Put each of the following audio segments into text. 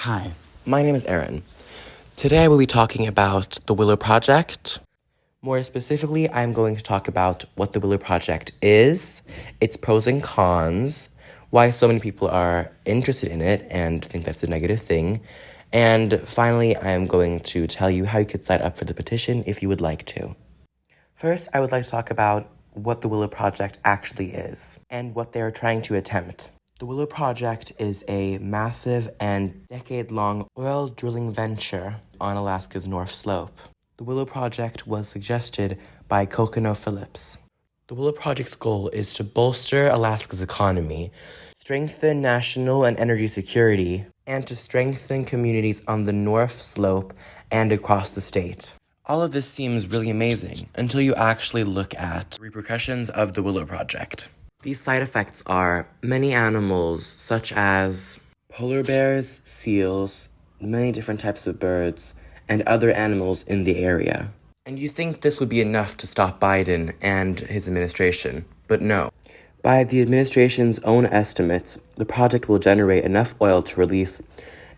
Hi, my name is Erin. Today I will be talking about the Willow Project. More specifically, I'm going to talk about what the Willow Project is, its pros and cons, why so many people are interested in it and think that's a negative thing, and finally, I'm going to tell you how you could sign up for the petition if you would like to. First, I would like to talk about what the Willow Project actually is and what they are trying to attempt. The Willow Project is a massive and decade-long oil drilling venture on Alaska's North Slope. The Willow Project was suggested by CocoNoPhillips. The Willow Project's goal is to bolster Alaska's economy, strengthen national and energy security, and to strengthen communities on the North Slope and across the state. All of this seems really amazing until you actually look at the repercussions of the Willow Project. These side effects are many animals, such as polar bears, seals, many different types of birds, and other animals in the area. And you think this would be enough to stop Biden and his administration, but no. By the administration's own estimates, the project will generate enough oil to release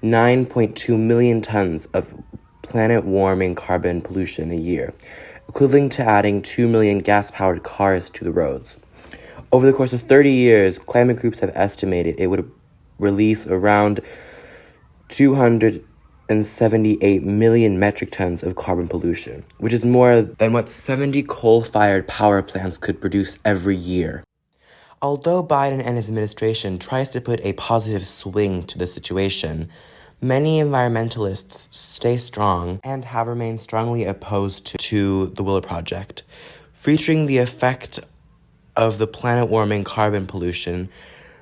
9.2 million tons of planet-warming carbon pollution a year, equivalent to adding 2 million gas-powered cars to the roads. Over the course of 30 years, climate groups have estimated it would release around 278 million metric tons of carbon pollution, which is more than what 70 coal-fired power plants could produce every year. Although Biden and his administration tries to put a positive swing to the situation, many environmentalists stay strong and have remained strongly opposed to the Willow Project, featuring the effect of the planet-warming carbon pollution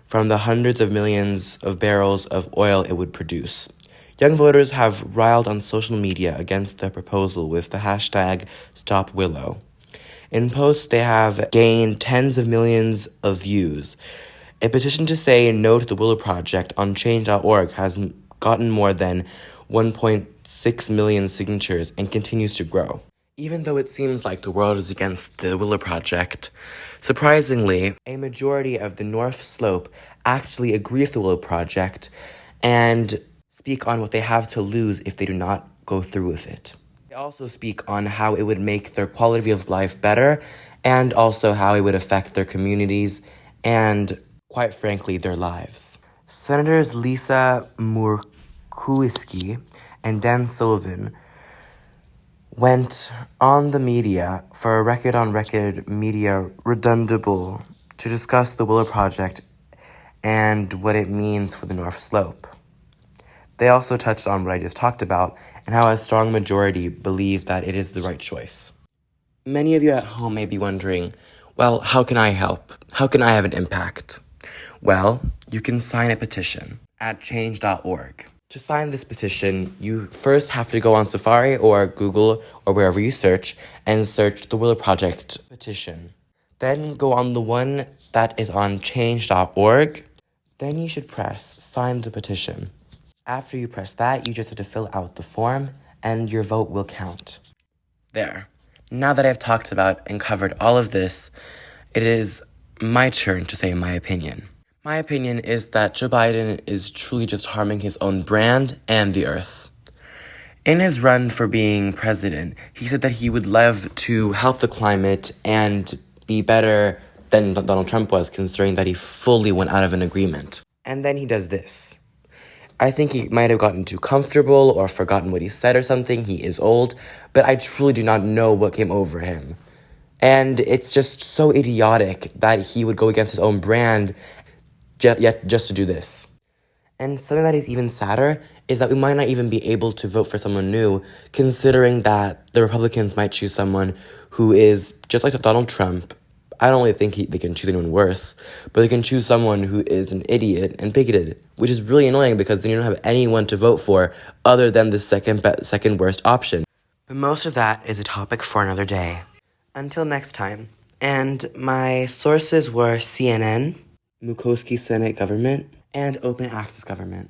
from the hundreds of millions of barrels of oil it would produce. Young voters have riled on social media against the proposal with the hashtag #StopWillow. In posts, they have gained tens of millions of views. A petition to say no to the Willow Project on change.org has gotten more than 1.6 million signatures and continues to grow. Even though it seems like the world is against the Willow Project, surprisingly, a majority of the North Slope actually agree with the Willow Project and speak on what they have to lose if they do not go through with it. They also speak on how it would make their quality of life better and also how it would affect their communities and, quite frankly, their lives. Senators Lisa Murkowski and Dan Sullivan went on the media for a record-on-record media redundable to discuss the Willow Project and what it means for the North Slope. They also touched on what I just talked about and how a strong majority believe that it is the right choice. Many of you at home may be wondering, well, how can I help? How can I have an impact? Well, you can sign a petition at change.org. To sign this petition, you first have to go on Safari or Google or wherever you search and search the Willow Project petition. Then go on the one that is on change.org. Then you should press sign the petition. After you press that, you just have to fill out the form and your vote will count. There. Now that I've talked about and covered all of this, it is my turn to say my opinion. My opinion is that Joe Biden is truly just harming his own brand and the earth. In his run for being president, he said that he would love to help the climate and be better than Donald Trump was, considering that he fully went out of an agreement. And then he does this. I think he might have gotten too comfortable or forgotten what he said or something. He is old, but I truly do not know what came over him. And it's just so idiotic that he would go against his own brand just to do this. And something that is even sadder is that we might not even be able to vote for someone new, considering that the Republicans might choose someone who is just like Donald Trump. I don't really think they can choose anyone worse, but they can choose someone who is an idiot and bigoted, which is really annoying because then you don't have anyone to vote for other than the second worst option. But most of that is a topic for another day. Until next time. And my sources were CNN, Murkowski Senate Government, and Open Access Government.